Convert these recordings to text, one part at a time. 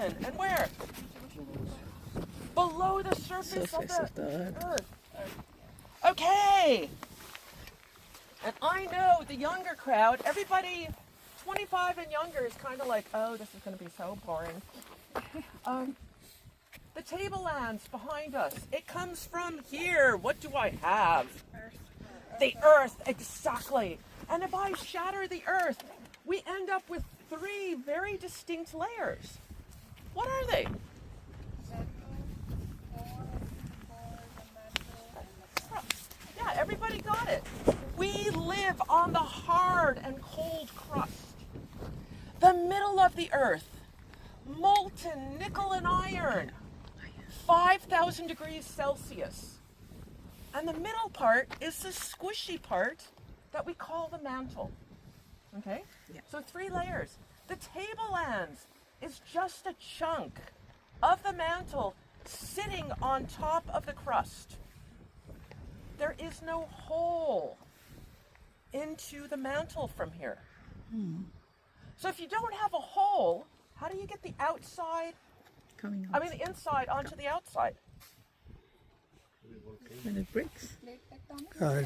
happen? And where? Below the surface of the earth. Okay. And I know the younger crowd, everybody 25 and younger is kind of like, oh, this is going to be so boring. The tablelands behind us, it comes from here. What do I have? The earth, exactly. And if I shatter the earth, we end up with 3 very distinct layers. What are they? Yeah, everybody got it. We live on the hard and cold crust. The middle of the earth, molten nickel and iron, 5,000 degrees Celsius. And the middle part is the squishy part that we call the mantle. Okay? Yeah. So 3 layers. The tablelands is just a chunk of the mantle sitting on top of the crust. There is no hole into the mantle from here. So if you don't have a hole, how do you get the outside, the inside onto the outside? When it breaks.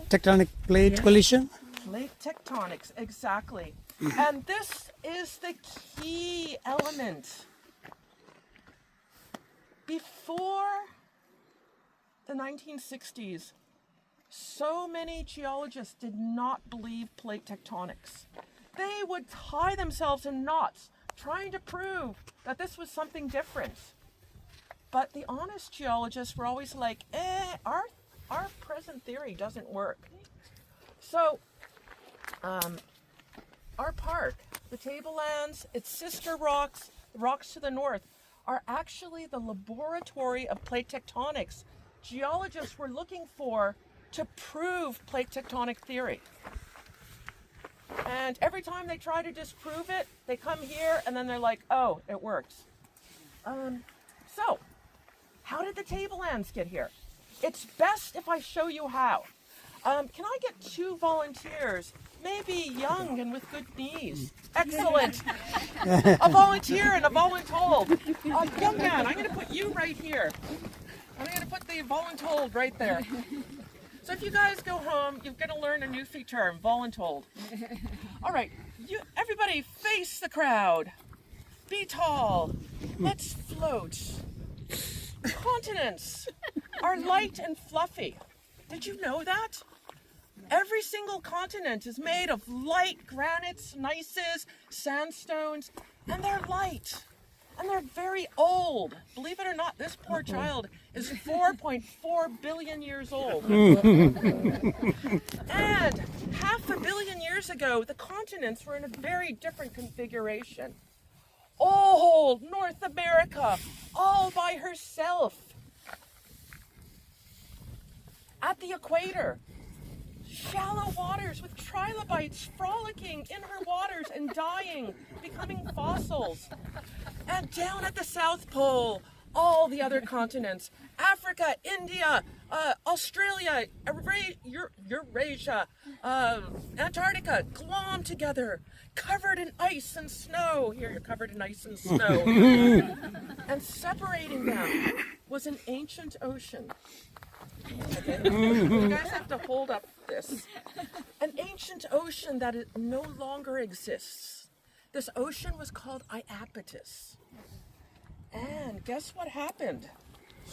Tectonic plate collision. Plate tectonics, exactly. And this is the key element. Before the 1960s, so many geologists did not believe plate tectonics. They would tie themselves in knots trying to prove that this was something different. But the honest geologists were always like, our present theory doesn't work. So, our park, the tablelands, its sister rocks, the rocks to the north, are actually the laboratory of plate tectonics geologists were looking for to prove plate tectonic theory. And every time they try to disprove it, they come here and then they're like, oh, it works. So, how did the tablelands get here? It's best if I show you how. Can I get 2 volunteers, maybe young and with good knees? Excellent. A volunteer and a voluntold. Young man, I'm going to put you right here. I'm going to put the voluntold right there. So if you guys go home, you're going to learn a new term, voluntold. All right, everybody face the crowd. Be tall. Let's float. Continents are light and fluffy. Did you know that? Every single continent is made of light granites, gneisses, sandstones, and they're light. And they're very old. Believe it or not, this poor child is 4.4 billion years old. And 500 million years ago, the continents were in a very different configuration. Old North America, all by herself. At the equator, shallow waters with trilobites frolicking in her waters and dying, becoming fossils. And down at the South Pole, all the other continents, Africa, India, Australia, Eurasia, Antarctica, glommed together, covered in ice and snow. Here, you're covered in ice and snow. And separating them was an ancient ocean. Okay. You guys have to hold up this. An ancient ocean that no longer exists. This ocean was called Iapetus. And guess what happened?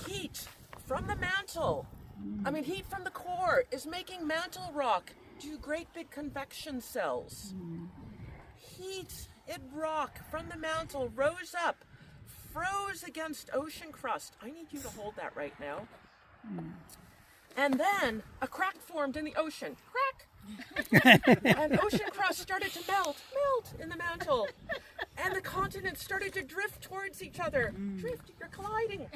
Heat from the mantle, heat from the core is making mantle rock do great big convection cells. Heat in rock from the mantle rose up, froze against ocean crust. I need you to hold that right now. And then a crack formed in the ocean. Crack! And ocean crust started to melt in the mantle. And the continents started to drift towards each other. Drift, you're colliding.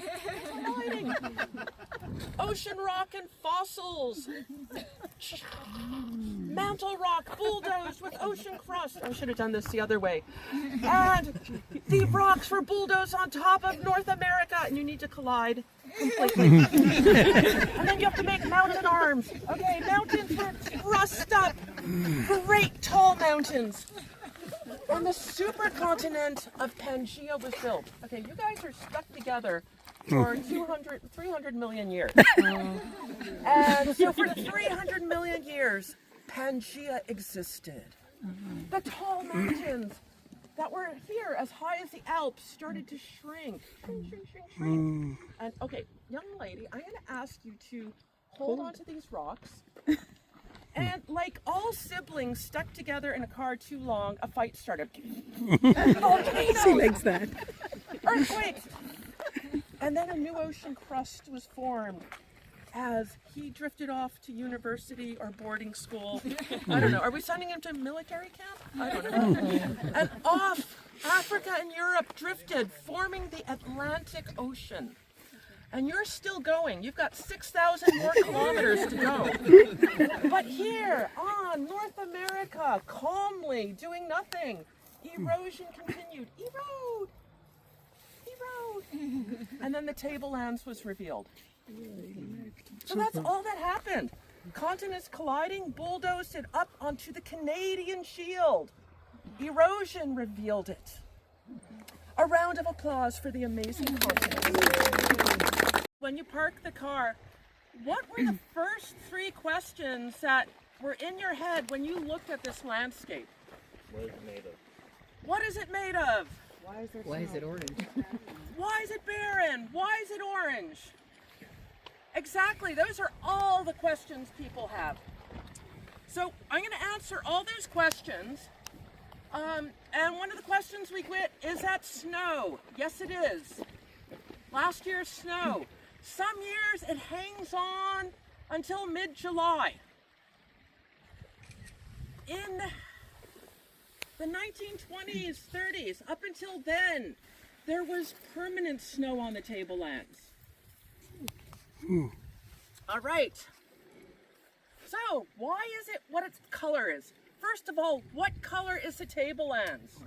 Ocean rock and fossils. Mantle rock bulldozed with ocean crust. I should have done this the other way. And the rocks were bulldozed on top of North America. And you need to collide completely. And then you have to make mountain arms. Okay, mountains were thrust up. Great tall mountains. And the supercontinent of Pangaea was built. Okay, you guys are stuck together for 300 million years. And so for 300 million years, Pangaea existed. The tall mountains that were here as high as the Alps started to shrink. Shrink. And okay, young lady, I'm going to ask you to hold on to these rocks. And like all siblings stuck together in a car too long, a fight started. She likes that. Earthquakes! And then a new ocean crust was formed as he drifted off to university or boarding school. I don't know. Are we sending him to military camp? I don't know. And off Africa and Europe drifted, forming the Atlantic Ocean. And you're still going. You've got 6,000 more kilometers to go. But here on North America, calmly doing nothing, erosion continued. Erode! Erode! And then the tablelands was revealed. So that's all that happened. Continents colliding, bulldozed it up onto the Canadian shield. Erosion revealed it. A round of applause for the amazing continent. When you park the car, what were the first 3 questions that were in your head when you looked at this landscape? What is it made of? What is it made of? Why is it orange? Why is it barren? Why is it orange? Exactly, those are all the questions people have. So I'm going to answer all those questions. And one of the questions we get is that snow. Yes, it is. Last year's snow. Some years it hangs on until mid-July. In the 1920s, 30s, up until then, there was permanent snow on the tablelands. All right. So, why is it what its color is? First of all, what color is the tablelands?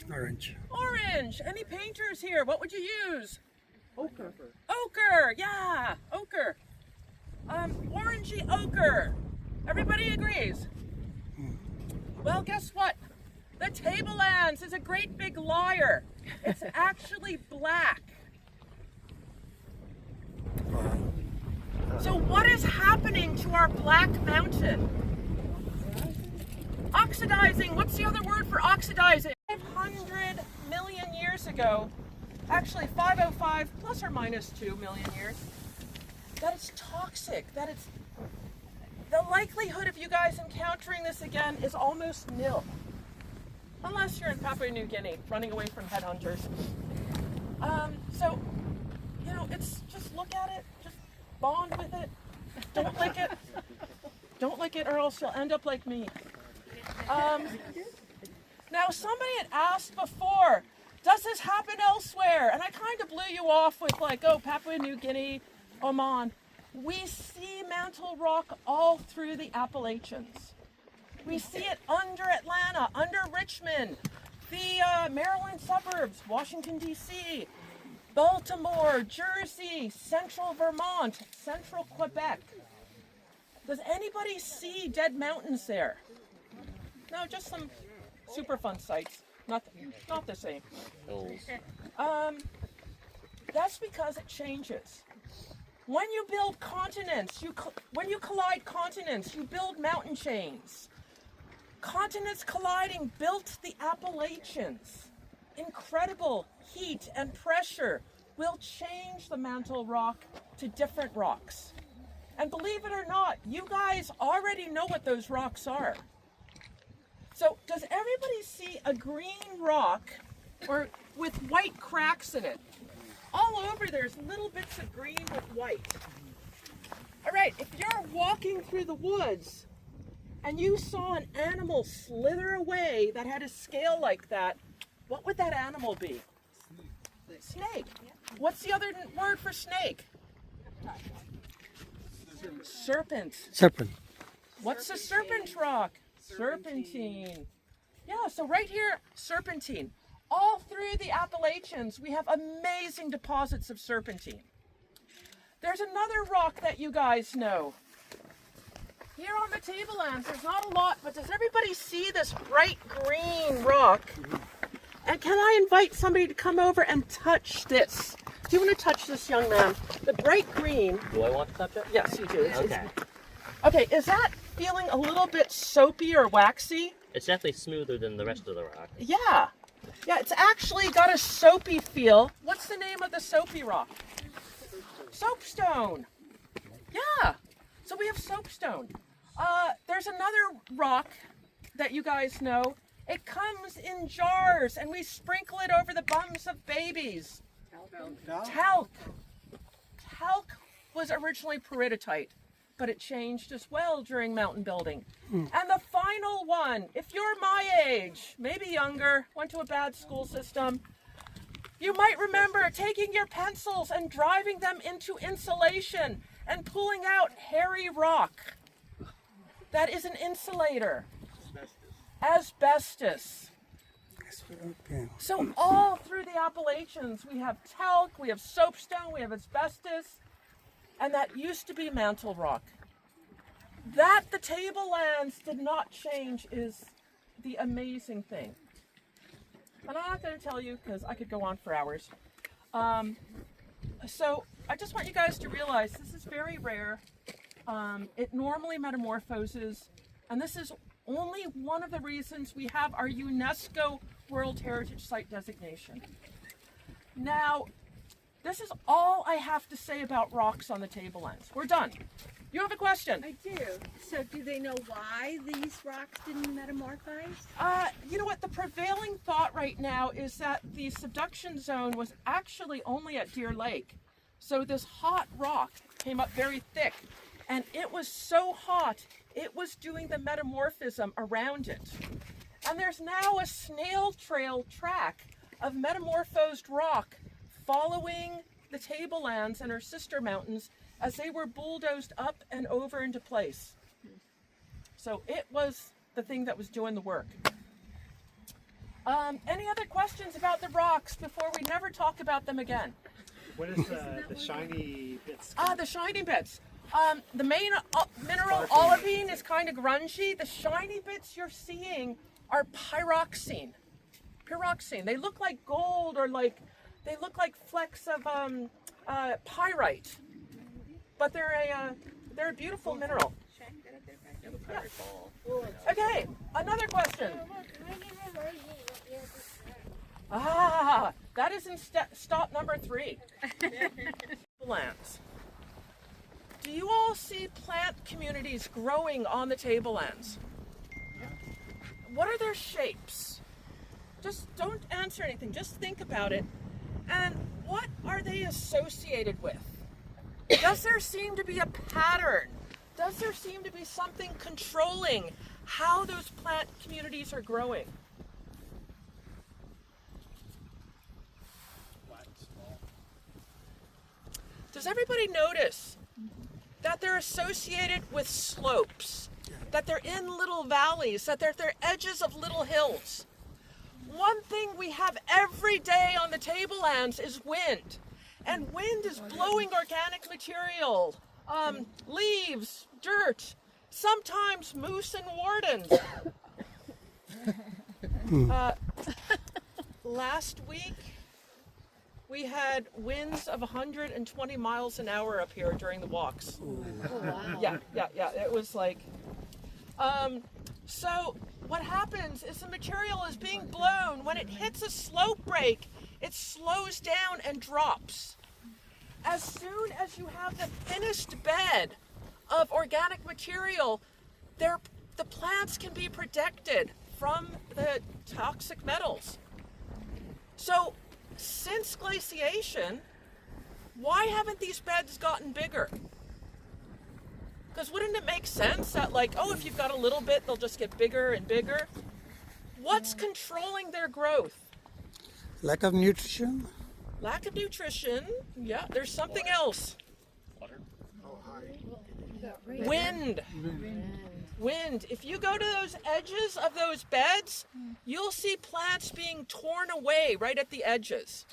Orange. Orange. Any painters here? What would you use? Ochre. Ochre. Yeah, ochre. Orangey ochre. Everybody agrees? Well, guess what? The tablelands is a great big liar. It's actually black. So what is happening to our black mountain? Oxidizing. What's the other word for oxidizing? 500 million years ago, actually 505 plus or minus 2 million years, that it's toxic, that it's, the likelihood of you guys encountering this again is almost nil. Unless you're in Papua New Guinea, running away from headhunters. So, you know, it's just look at it, just bond with it. Don't lick it. Don't lick it or else you'll end up like me. Now somebody had asked before, does this happen elsewhere? And I kind of blew you off with like, oh, Papua New Guinea, Oman. We see mantle rock all through the Appalachians. We see it under Atlanta, under Richmond, the Maryland suburbs, Washington, D.C., Baltimore, Jersey, central Vermont, central Quebec. Does anybody see dead mountains there? No, just some Superfund sites. Not the same. Hills. That's because it changes. When you build continents, when you collide continents, you build mountain chains. Continents colliding built the Appalachians. Incredible heat and pressure will change the mantle rock to different rocks. And believe it or not, you guys already know what those rocks are. So does everybody see a green rock or with white cracks in it? All over there's little bits of green with white. All right, if you're walking through the woods and you saw an animal slither away that had a scale like that, what would that animal be? Snake. What's the other word for snake? Serpent. Serpent. What's a serpent rock? Serpentine. Yeah, so right here, serpentine. All through the Appalachians, we have amazing deposits of serpentine. There's another rock that you guys know. Here on the tablelands, there's not a lot, but does everybody see this bright green rock? And can I invite somebody to come over and touch this? Do you want to touch this, young man? The bright green. Do I want to touch it? Yes, you do. Okay. Okay, is that feeling a little bit soapy or waxy? It's definitely smoother than the rest of the rock. Yeah. Yeah, it's actually got a soapy feel. What's the name of the soapy rock? Soapstone. Yeah. So we have soapstone. There's another rock that you guys know. It comes in jars and we sprinkle it over the bums of babies. Talc. Talc was originally peridotite, but it changed as well during mountain building. And the final one, if you're my age, maybe younger, went to a bad school system, you might remember taking your pencils and driving them into insulation and pulling out hairy rock. That is an insulator. Asbestos. Okay. So all through the Appalachians, we have talc, we have soapstone, we have asbestos, and that used to be mantle rock. That the tablelands did not change is the amazing thing. And I'm not going to tell you because I could go on for hours. So I just want you guys to realize this is very rare. It normally metamorphoses, and this is only one of the reasons we have our UNESCO World Heritage Site designation. Now, this is all I have to say about rocks on the tablelands. We're done. You have a question? I do. So do they know why these rocks didn't metamorphose? You know what? The prevailing thought right now is that the subduction zone was actually only at Deer Lake. So this hot rock came up very thick, and it was so hot, it was doing the metamorphism around it. And there's now a snail trail track of metamorphosed rock following the tablelands and our sister mountains as they were bulldozed up and over into place. So it was the thing that was doing the work. Any other questions about the rocks before we never talk about them again? What is the shiny bits? The shiny bits. The main mineral olivine is kind of grungy. The shiny bits you're seeing are pyroxene. Pyroxene. They look like gold or they look like flecks of pyrite. But they're a beautiful mineral. Yeah. Okay, another question. That is in stop number 3. Tablelands. Do you all see plant communities growing on the tablelands? What are their shapes? Just don't answer anything, just think about it. And what are they associated with? Does there seem to be a pattern? Does there seem to be something controlling how those plant communities are growing? Does everybody notice that they're associated with slopes, that they're in little valleys, that they're edges of little hills? One thing we have every day on the tablelands is wind. And wind is blowing organic material, leaves, dirt, sometimes moose and wardens. Last week, we had winds of 120 miles an hour up here during the walks. Oh, wow. Yeah. It was like, so what happens is the material is being blown. When it hits a slope break, it slows down and drops. As soon as you have the thinnest bed of organic material, the plants can be protected from the toxic metals. So, since glaciation, why haven't these beds gotten bigger? Because wouldn't it make sense that if you've got a little bit, they'll just get bigger and bigger? What's controlling their growth? Lack of nutrition? Lack of nutrition. Yeah, there's something else. Water. Wind. Wind. If you go to those edges of those beds, you'll see plants being torn away right at the edges.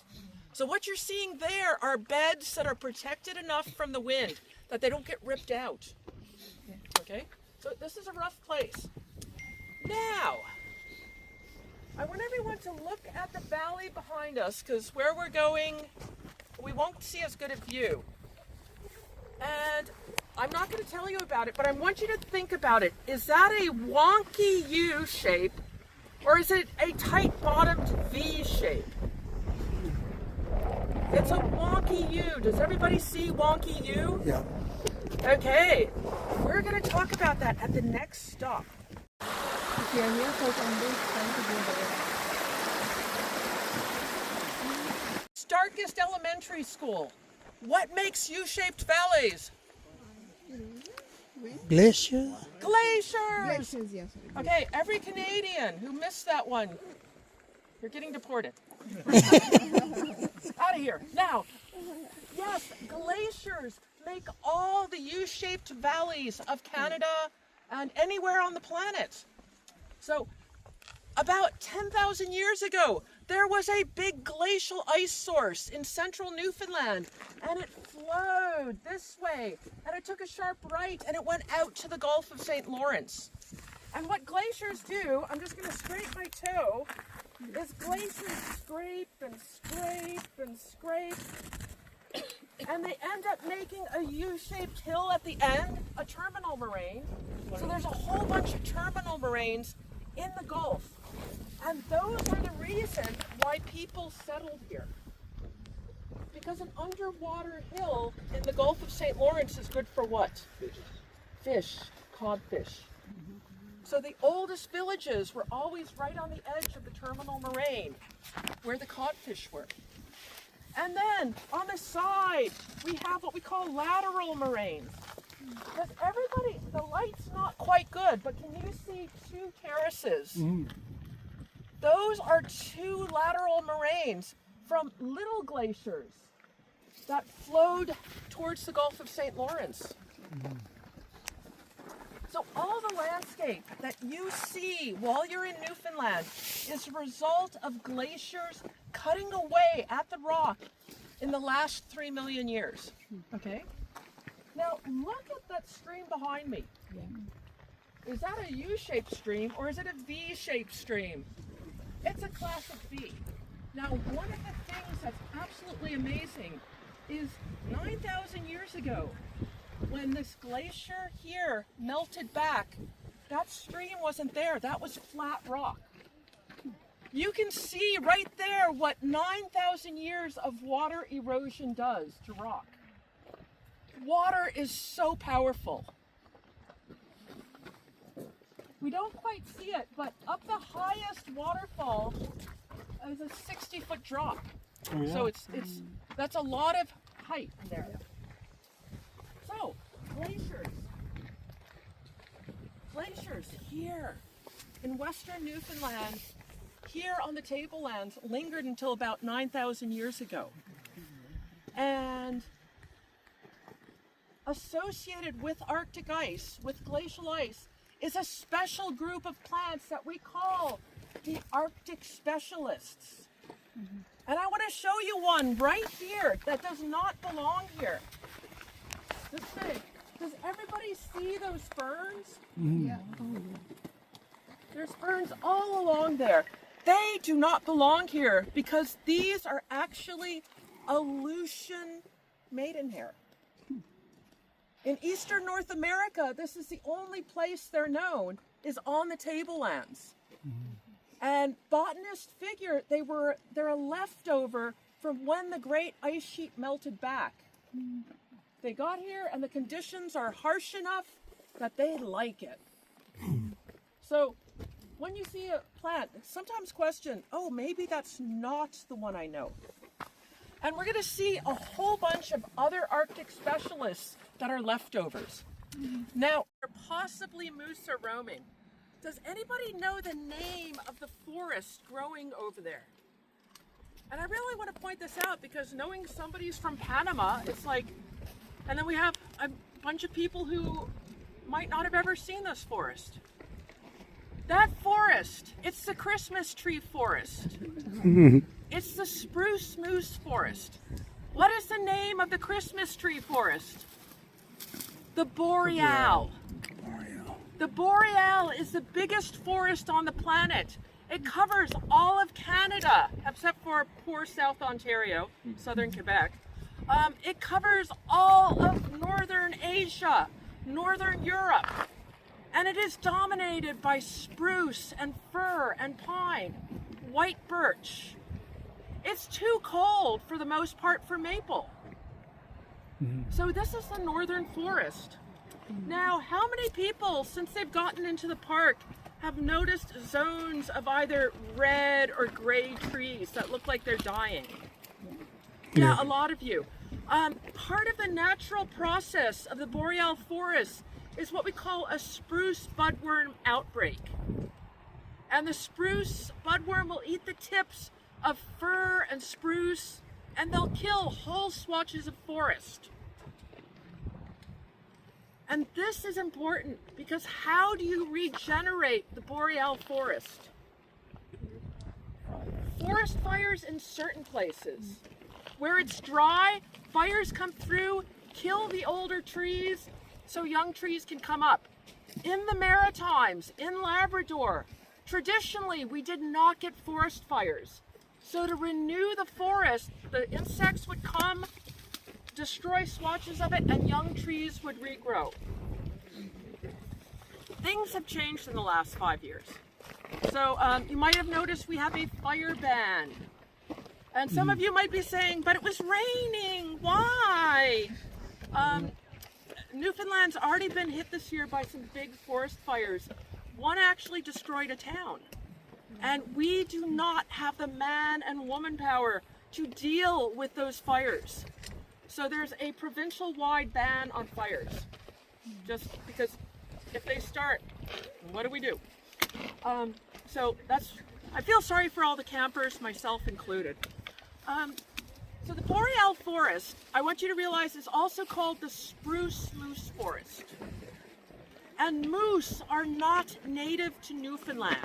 So what you're seeing there are beds that are protected enough from the wind that they don't get ripped out. Okay? So this is a rough place. Now, I want everyone to look at the valley behind us, because where we're going, we won't see as good a view. And I'm not going to tell you about it, but I want you to think about it. Is that a wonky U shape, or is it a tight-bottomed V shape? It's a wonky U. Does everybody see wonky U? Yeah. Okay, we're going to talk about that at the next stop. Starkest Elementary School. What makes U-shaped valleys? Glacier. Glaciers! Okay, every Canadian who missed that one, you're getting deported. Out of here. Now, yes, glaciers make all the U-shaped valleys of Canada and anywhere on the planet. So, about 10,000 years ago, there was a big glacial ice source in central Newfoundland, and it flowed this way, and it took a sharp right, and it went out to the Gulf of St. Lawrence. And what glaciers do, I'm just going to scrape my toe, is glaciers scrape and scrape and scrape, and they end up making a U-shaped hill at the end, a terminal moraine. So there's a whole bunch of terminal moraines in the Gulf. And those are the reason why people settled here. Because an underwater hill in the Gulf of St. Lawrence is good for what? Fish, codfish. So the oldest villages were always right on the edge of the terminal moraine, where the codfish were. And then on the side, we have what we call lateral moraines. Does everybody, the light's not quite good, but can you see two terraces? Those are two lateral moraines from little glaciers that flowed towards the Gulf of St. Lawrence. So all the landscape that you see while you're in Newfoundland is a result of glaciers cutting away at the rock in the last 3 million years. Okay? Now look at that stream behind me. Is that a U-shaped stream or is it a V-shaped stream? It's a classic V. Now one of the things that's absolutely amazing is 9,000 years ago, when this glacier here melted back, that stream wasn't there. That was flat rock. You can see right there what 9,000 years of water erosion does to rock. Water is so powerful. We don't quite see it, but up the highest waterfall is a 60-foot drop. Oh, yeah. So that's a lot of height there. So, glaciers. Glaciers here in western Newfoundland, here on the tablelands, lingered until about 9,000 years ago. And associated with Arctic ice, with glacial ice, is a special group of plants that we call the Arctic specialists. And I want to show you one right here that does not belong here. This thing. Does everybody see those ferns? Yeah. There's ferns all along there. They do not belong here because these are actually Aleutian maidenhair. In eastern North America, this is the only place they're known, is on the tablelands. And botanists figure they're a leftover from when the great ice sheet melted back. They got here and the conditions are harsh enough that they like it. So when you see a plant, sometimes question, oh, maybe that's not the one I know. And we're going to see a whole bunch of other Arctic specialists that are leftovers. Now, possibly moose are roaming. Does anybody know the name of the forest growing over there? And I really want to point this out because knowing somebody's from Panama, it's like, and then we have a bunch of people who might not have ever seen this forest. That forest, it's the Christmas tree forest. It's the spruce moose forest. What is the name of the Christmas tree forest? The boreal. The Boreal is the biggest forest on the planet. It covers all of Canada, except for poor South Ontario, southern Quebec. It covers all of northern Asia, northern Europe, and it is dominated by spruce and fir and pine, white birch. It's too cold for the most part for maple. So this is the northern forest. Now, how many people, since they've gotten into the park, have noticed zones of either red or gray trees that look like they're dying? Yeah, a lot of you. Part of the natural process of the boreal forest is what we call a spruce budworm outbreak. And the spruce budworm will eat the tips of fir and spruce, and they'll kill whole swatches of forest. And this is important because how do you regenerate the boreal forest? Forest fires in certain places. Where it's dry, fires come through, kill the older trees so young trees can come up. In the Maritimes, in Labrador, traditionally we did not get forest fires. So to renew the forest, the insects would come, destroy swatches of it, and young trees would regrow. Things have changed in the last 5 years. So you might have noticed we have a fire ban. And some of you might be saying, but it was raining, why? Newfoundland's already been hit this year by some big forest fires. One actually destroyed a town. And we do not have the man and woman power to deal with those fires. So there's a provincial-wide ban on fires. Just because if they start, what do we do? So I feel sorry for all the campers, myself included. So the boreal forest, I want you to realize, is also called the spruce moose forest. And moose are not native to Newfoundland.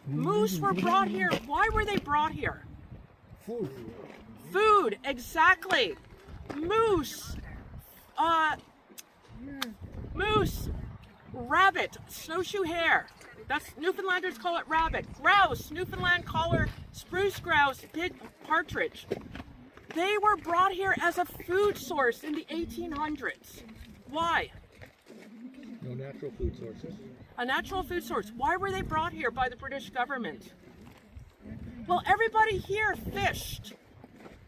Moose were brought here. Why were they brought here? Food, exactly. Moose, rabbit, snowshoe hare. That's Newfoundlanders call it rabbit. Grouse, Newfoundland collar, spruce grouse, pig, partridge. They were brought here as a food source in the 1800s. Why? No natural food sources. A natural food source. Why were they brought here by the British government? Well, everybody here fished.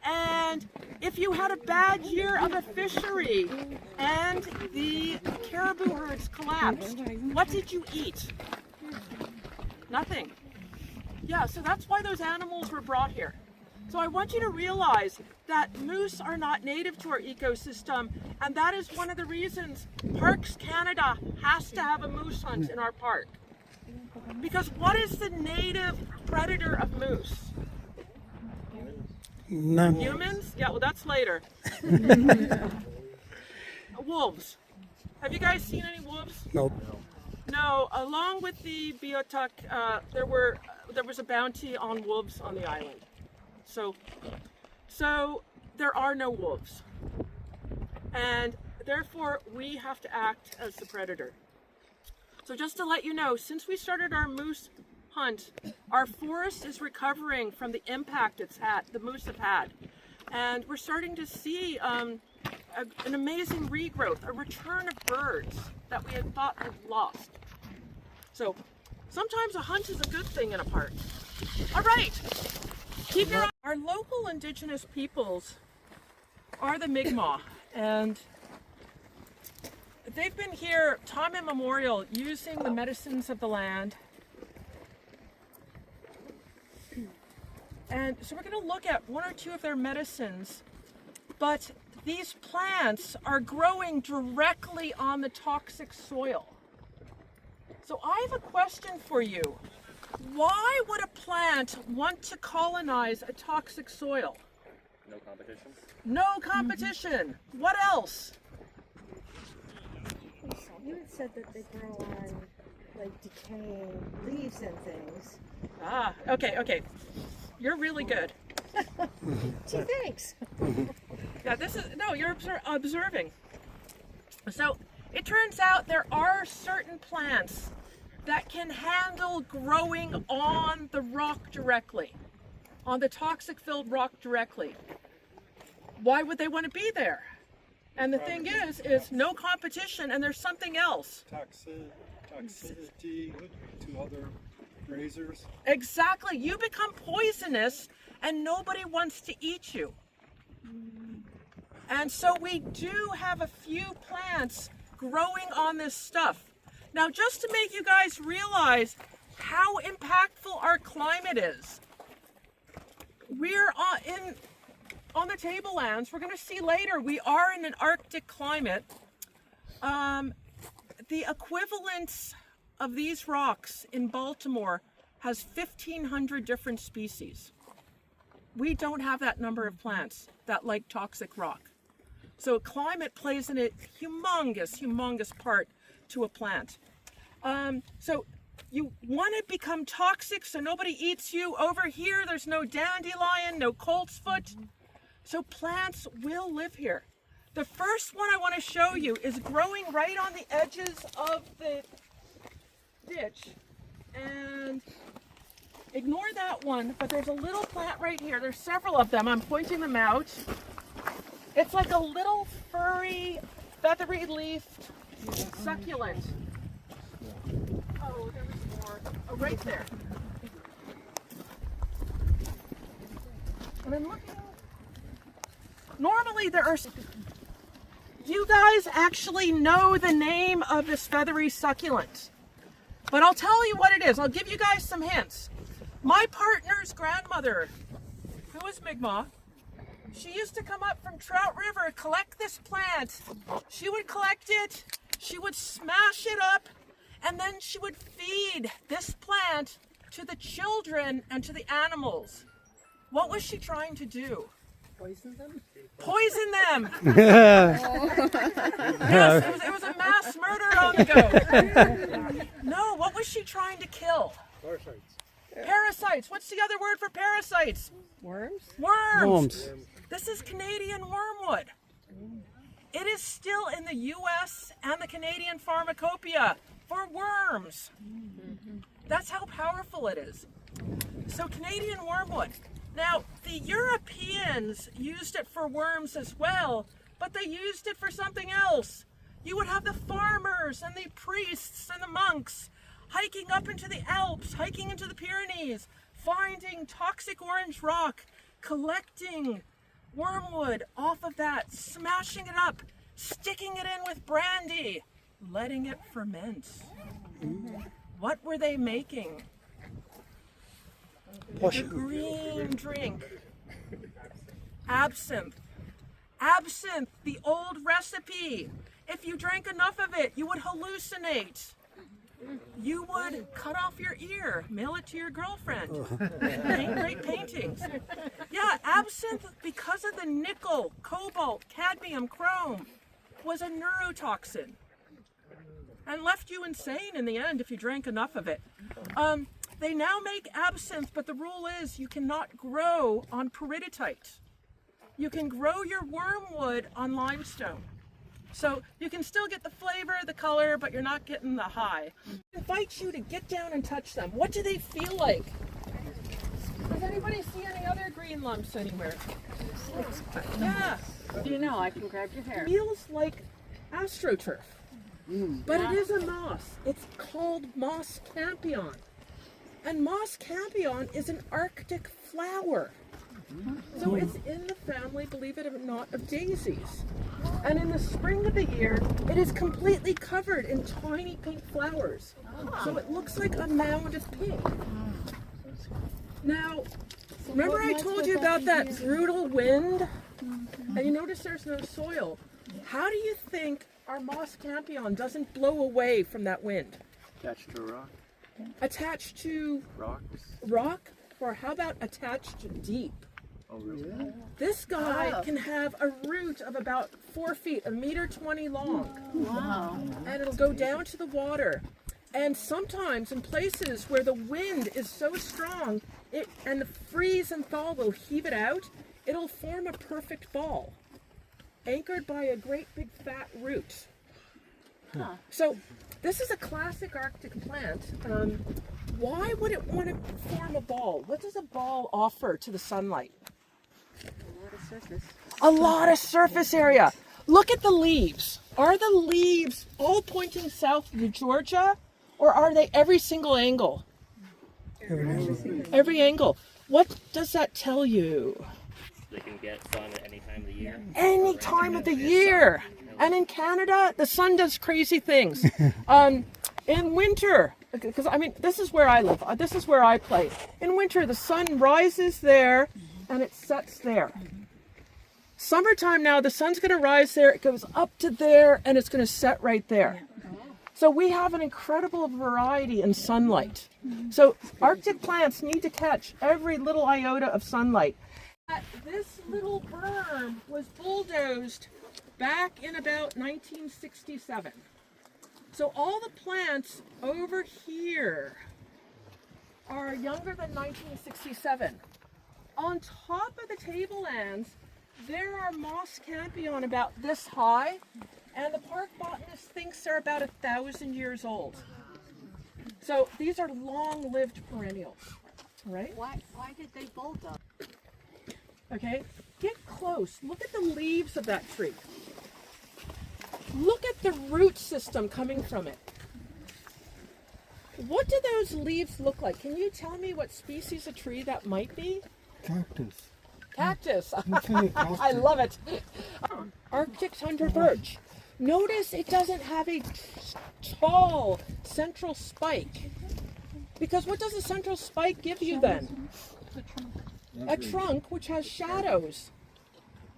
And if you had a bad year of a fishery and the caribou herds collapsed, what did you eat? Nothing. Yeah, so that's why those animals were brought here. So I want you to realize that moose are not native to our ecosystem, and that is one of the reasons Parks Canada has to have a moose hunt in our park. Because what is the native predator of moose? None. Humans? Yeah, well that's later. Wolves. Have you guys seen any wolves? Nope. No, along with the Biotuc, there was a bounty on wolves on the island. So there are no wolves. And therefore we have to act as the predator. So just to let you know, since we started our moose hunt, our forest is recovering from the impact the moose have had. And we're starting to see an amazing regrowth, a return of birds that we had thought had lost. So sometimes a hunt is a good thing in a park. All right, keep your eye. Our local indigenous peoples are the Mi'kmaq, and they've been here time immemorial using the medicines of the land. And so we're going to look at one or two of their medicines, but these plants are growing directly on the toxic soil. So I have a question for you. Why would a plant want to colonize a toxic soil? No competition? No competition. What else? You had said that they grow on like decaying leaves and things. Ah, okay. You're really good. Gee, thanks. Yeah, you're observing. So It turns out there are certain plants that can handle growing on the rock directly, on the toxic-filled rock directly. Why would they want to be there? And the thing is no competition, and there's something else. Toxicity to other grazers. Exactly. You become poisonous, and nobody wants to eat you. And so we do have a few plants growing on this stuff. Now, just to make you guys realize how impactful our climate is, we're on the tablelands. We're going to see later, we are in an Arctic climate. The equivalence of these rocks in Baltimore has 1,500 different species. We don't have that number of plants that like toxic rock. So climate plays in a humongous part to a plant. So you want to become toxic so nobody eats you. Over here, there's no dandelion, no coltsfoot. So plants will live here. The first one I want to show you is growing right on the edges of the ditch. And ignore that one, but there's a little plant right here. There's several of them. I'm pointing them out. It's like a little furry, feathery leafed succulent. Oh, there was more. Oh, right there. And I'm looking. Normally there are. You guys actually know the name of this feathery succulent, but I'll tell you what it is. I'll give you guys some hints. My partner's grandmother, who is Mi'kmaq, she used to come up from Trout River, collect this plant. She would collect it, she would smash it up, and then she would feed this plant to the children and to the animals. What was she trying to do? Poison them? Poison them! Yes, it was a mass murder on the go. No, what was she trying to kill? Parasites. Parasites. What's the other word for parasites? Worms? Worms. This is Canadian wormwood. It is still in the U.S. and the Canadian pharmacopoeia for worms. That's how powerful it is. So Canadian wormwood. Now, the Europeans used it for worms as well, but they used it for something else. You would have the farmers and the priests and the monks hiking up into the Alps, hiking into the Pyrenees, finding toxic orange rock, collecting wormwood off of that, smashing it up, sticking it in with brandy, letting it ferment. What were they making? The green drink. Absinthe. Absinthe, the old recipe. If you drank enough of it, you would hallucinate. You would cut off your ear, mail it to your girlfriend, paint great paintings. Yeah, absinthe, because of the nickel, cobalt, cadmium, chrome, was a neurotoxin and left you insane in the end if you drank enough of it. They now make absinthe, but the rule is you cannot grow on peridotite. You can grow your wormwood on limestone. So you can still get the flavor, the color, but you're not getting the high. I invite you to get down and touch them. What do they feel like? Does anybody see any other green lumps anywhere? Yeah. Do you know, I can grab your hair. Feels like astroturf, but it is a moss. It's called moss campion. And moss campion is an Arctic flower. So it's in the family, believe it or not, of daisies. And in the spring of the year, it is completely covered in tiny pink flowers. So it looks like a mound of pink. Now, remember I told you about that brutal wind? And you notice there's no soil. How do you think our moss campion doesn't blow away from that wind? Attached to a rock. Attached to Rocks. rock? Or how about attached to deep? Oh, really? This guy can have a root of about 4 feet, 1.20 meters long. Wow. And it'll go down to the water. And sometimes in places where the wind is so strong, and the freeze and thaw will heave it out, it'll form a perfect ball, anchored by a great big fat root. So this is a classic Arctic plant. Why would it want to form a ball? What does a ball offer to the sunlight? A lot of surface area. Look at the leaves. Are the leaves all pointing south to Georgia, or are they every single angle? Every angle. What does that tell you? They can get sun at any time of the year. Any time of the year. And in Canada, the sun does crazy things. In winter, because I mean, this is where I live. This is where I play. In winter, the sun rises there and it sets there. Summertime now, the sun's going to rise there, it goes up to there, and it's going to set right there. So we have an incredible variety in sunlight. So Arctic plants need to catch every little iota of sunlight. This little berm was bulldozed back in about 1967. So all the plants over here are younger than 1967. On top of the tablelands, there are moss campion about this high, and the park botanist thinks they're about 1,000 years old. So these are long-lived perennials, right? Why did they bulldoze? Okay, get close. Look at the leaves of that tree. Look at the root system coming from it. What do those leaves look like? Can you tell me what species of tree that might be? Cactus. Cactus. Cactus. I love it. Arctic tundra birch. Notice it doesn't have a tall central spike. Because what does a central spike give you then? A trunk which has shadows,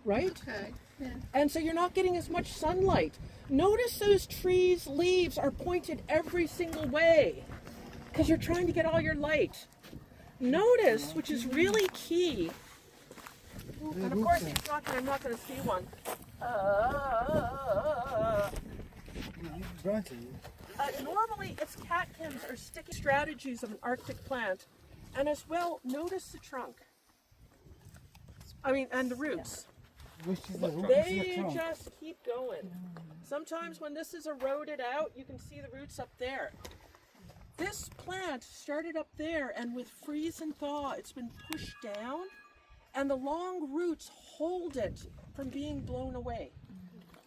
right? Okay. Yeah. And so you're not getting as much sunlight. Notice those trees' leaves are pointed every single way because you're trying to get all your light. Notice, which is really key, and of course I'm not going to see one. Normally it's catkins or sticky strategies of an Arctic plant, and as well, notice the trunk. I mean, and the roots. They just keep going. Sometimes when this is eroded out, you can see the roots up there. This plant started up there, and with freeze and thaw, it's been pushed down, and the long roots hold it from being blown away.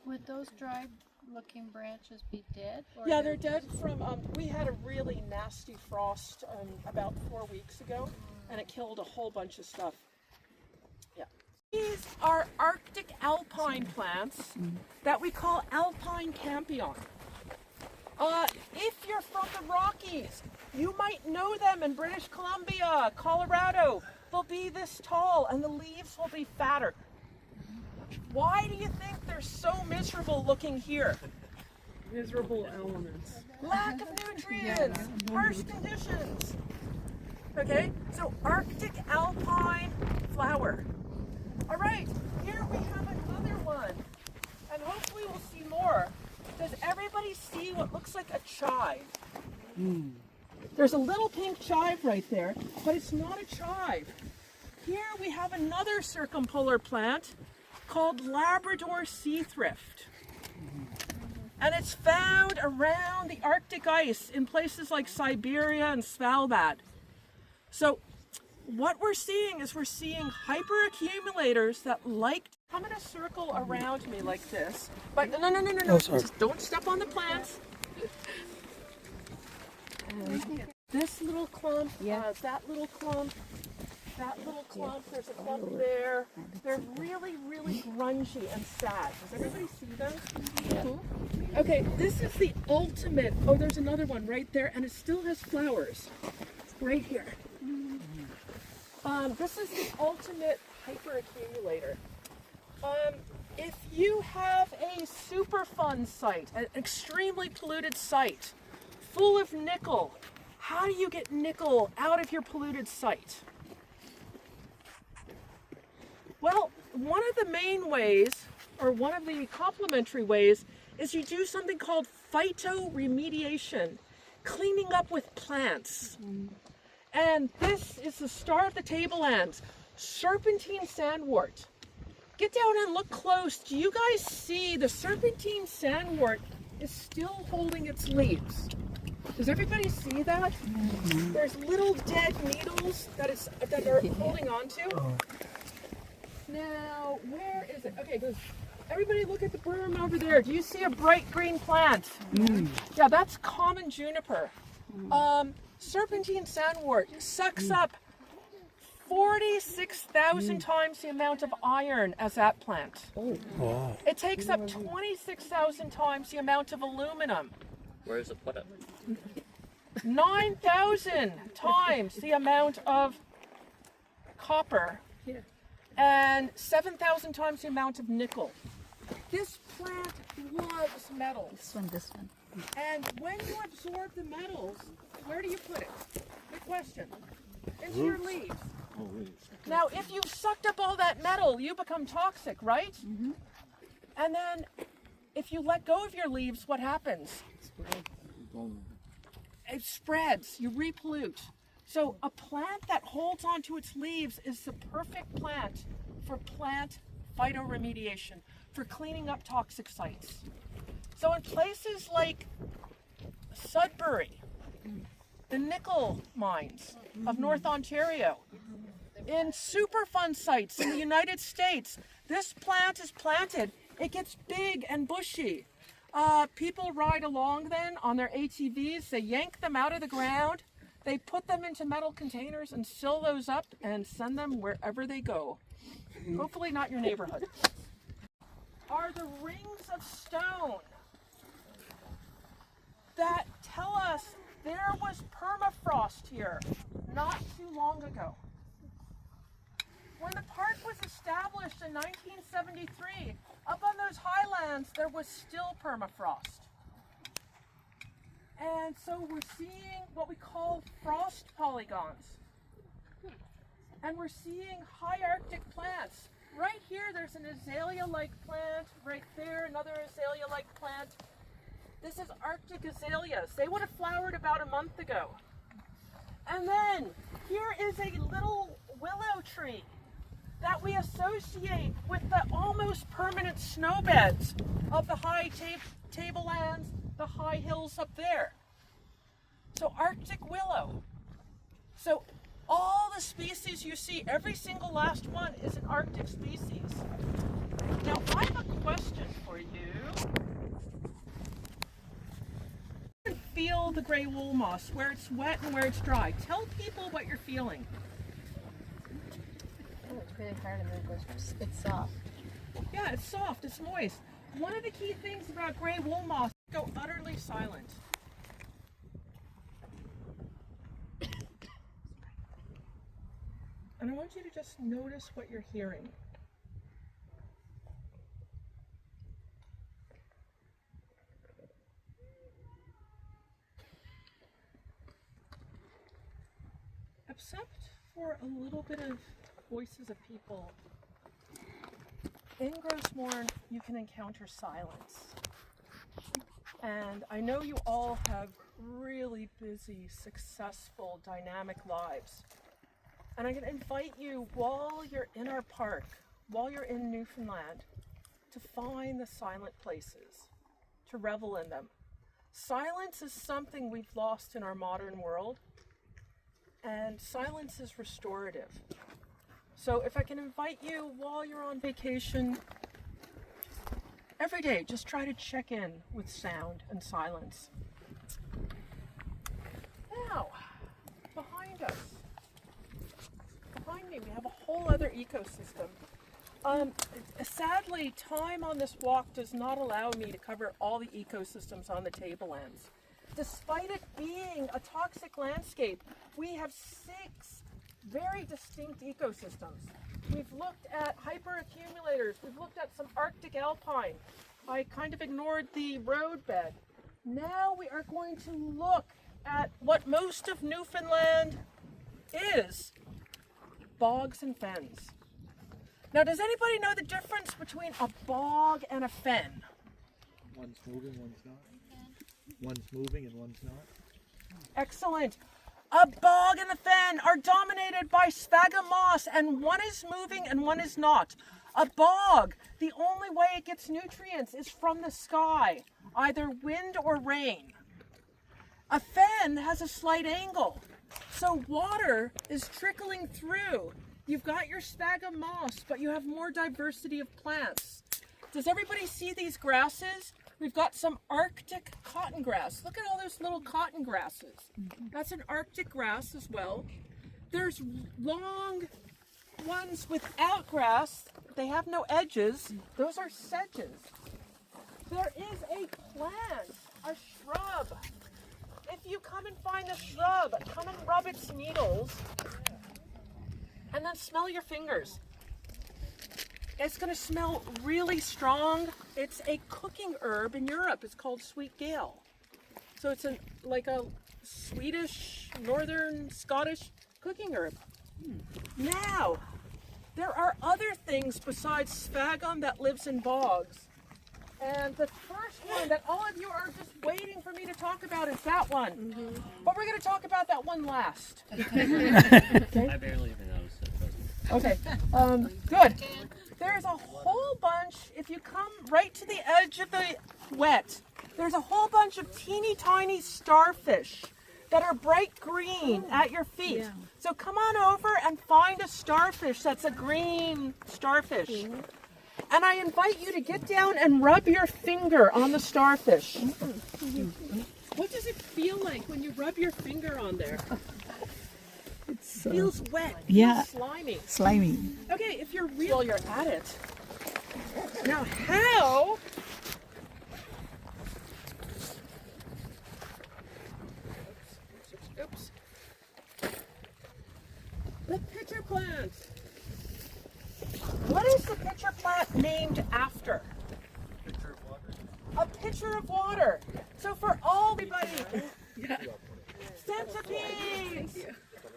Would those dried-looking branches be dead? Or Yeah, they're dead from, we had a really nasty frost about 4 weeks ago, and it killed a whole bunch of stuff. Yeah. These are Arctic alpine plants that we call alpine campion. If you're from the Rockies, you might know them in British Columbia, Colorado. They'll be this tall and the leaves will be fatter. Why do you think they're so miserable looking here? Miserable elements. Lack of nutrients, harsh conditions. Okay, so Arctic alpine flower. All right, here we have another one, and hopefully we'll see more. Does everybody see what looks like a chive? There's a little pink chive right there, but it's not a chive. Here we have another circumpolar plant called Labrador sea thrift. And it's found around the Arctic ice in places like Siberia and Svalbard. So what we're seeing is hyperaccumulators that like to come in a circle around me like this. But no. Just don't step on the plants. This little clump, that little clump, there's a clump there. They're really, really grungy and sad. Does everybody see them? Yeah. Okay, this is the ultimate, there's another one right there, and it still has flowers. Right here. This is the ultimate hyperaccumulator. If you have a Superfund site, an extremely polluted site, full of nickel, how do you get nickel out of your polluted site? Well, one of the main ways, or one of the complementary ways, is you do something called phytoremediation, cleaning up with plants. And this is the star of the tablelands, serpentine sandwort. Get down and look close. Do you guys see the serpentine sandwort is still holding its leaves. Does everybody see that? There's little dead needles that are holding on to. Now, where is it? Okay, everybody look at the berm over there. Do you see a bright green plant? Yeah, that's common juniper. Serpentine sandwort sucks up 46,000 times the amount of iron as that plant. Wow. It takes up 26,000 times the amount of aluminum. Where does it put it? 9,000 times the amount of copper and 7,000 times the amount of nickel. This plant loves metals. This one. And when you absorb the metals, where do you put it? Good question. Into your leaves. Now, if you've sucked up all that metal, you become toxic, right? And then, if you let go of your leaves, what happens? It spreads. You repollute. So, a plant that holds onto its leaves is the perfect plant for plant phytoremediation, for cleaning up toxic sites. So, in places like Sudbury, the nickel mines of North Ontario, in Superfund sites in the United States, this plant is planted. It gets big and bushy. People ride along then on their ATVs. They yank them out of the ground. They put them into metal containers and seal those up and send them wherever they go. Hopefully not your neighborhood. Are the rings of stone that tell us there was permafrost here not too long ago. When the park was established in 1973, up on those highlands there was still permafrost. And so we're seeing what we call frost polygons. And we're seeing high Arctic plants. Right here there's an azalea-like plant, right there another azalea-like plant. This is Arctic azaleas. They would have flowered about a month ago. And then here is a little willow tree that we associate with the almost permanent snowbeds of the high tablelands, the high hills up there. So Arctic willow. So all the species you see, every single last one is an Arctic species. Now I have a question for you. Feel the gray wool moss, where it's wet and where it's dry. Tell people what you're feeling. Oh, it's really hard and then it's soft. Yeah, it's soft, it's moist. One of the key things about gray wool moss, go utterly silent. And I want you to just notice what you're hearing. Except for a little bit of voices of people, in Grossmorn you can encounter silence. And I know you all have really busy, successful, dynamic lives. And I'm going to invite you, while you're in our park, while you're in Newfoundland, to find the silent places, to revel in them. Silence is something we've lost in our modern world. And silence is restorative. So if I can invite you while you're on vacation, every day, just try to check in with sound and silence. Now, behind me, we have a whole other ecosystem. Sadly, time on this walk does not allow me to cover all the ecosystems on the tablelands. Despite it being a toxic landscape, we have 6 very distinct ecosystems. We've looked at hyperaccumulators, we've looked at some Arctic alpine. I kind of ignored the roadbed. Now we are going to look at what most of Newfoundland is, bogs and fens. Now, does anybody know the difference between a bog and a fen? One's moving, one's not. One's moving and one's not. Excellent. A bog and a fen are dominated by sphagnum moss, and one is moving and one is not. A bog, the only way it gets nutrients is from the sky, either wind or rain. A fen has a slight angle, so water is trickling through. You've got your sphagnum moss, but you have more diversity of plants. Does everybody see these grasses? We've got some Arctic cotton grass. Look at all those little cotton grasses. That's an Arctic grass as well. There's long ones without grass. They have no edges. Those are sedges. There is a plant, a shrub. If you come and find a shrub, come and rub its needles and then smell your fingers. It's going to smell really strong. It's a cooking herb in Europe. It's called sweet gale. So it's like a Swedish, northern Scottish cooking herb. Now, there are other things besides sphagnum that lives in bogs. And the first one that all of you are just waiting for me to talk about is that one. But we're going to talk about that one last. I barely even noticed it. Okay, good. There's a whole bunch, if you come right to the edge of the wet, there's a whole bunch of teeny tiny starfish that are bright green at your feet. Yeah. So come on over and find a starfish that's a green starfish. And I invite you to get down and rub your finger on the starfish. What does it feel like when you rub your finger on there? It feels wet. Yeah. Feels slimy. Slimy. Okay, if you're real, you're at it. Now, how? Oops. The pitcher plant. What is the pitcher plant named after? Pitcher of water. A pitcher of water. So for everybody, centipedes.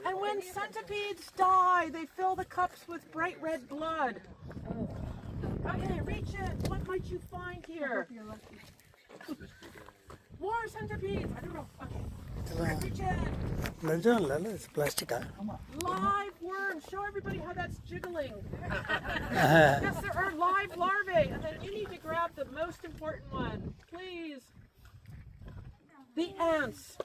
And when centipedes die, they fill the cups with bright red blood. Okay, reach in. What might you find here? More centipedes. I don't know. Okay. Reach in. It's plastic. Live worms. Show everybody how that's jiggling. Yes, there are live larvae. And then you need to grab the most important one. Please. The ants.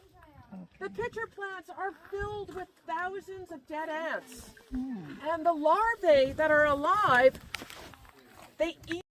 The pitcher plants are filled with thousands of dead ants. And the larvae that are alive, they eat.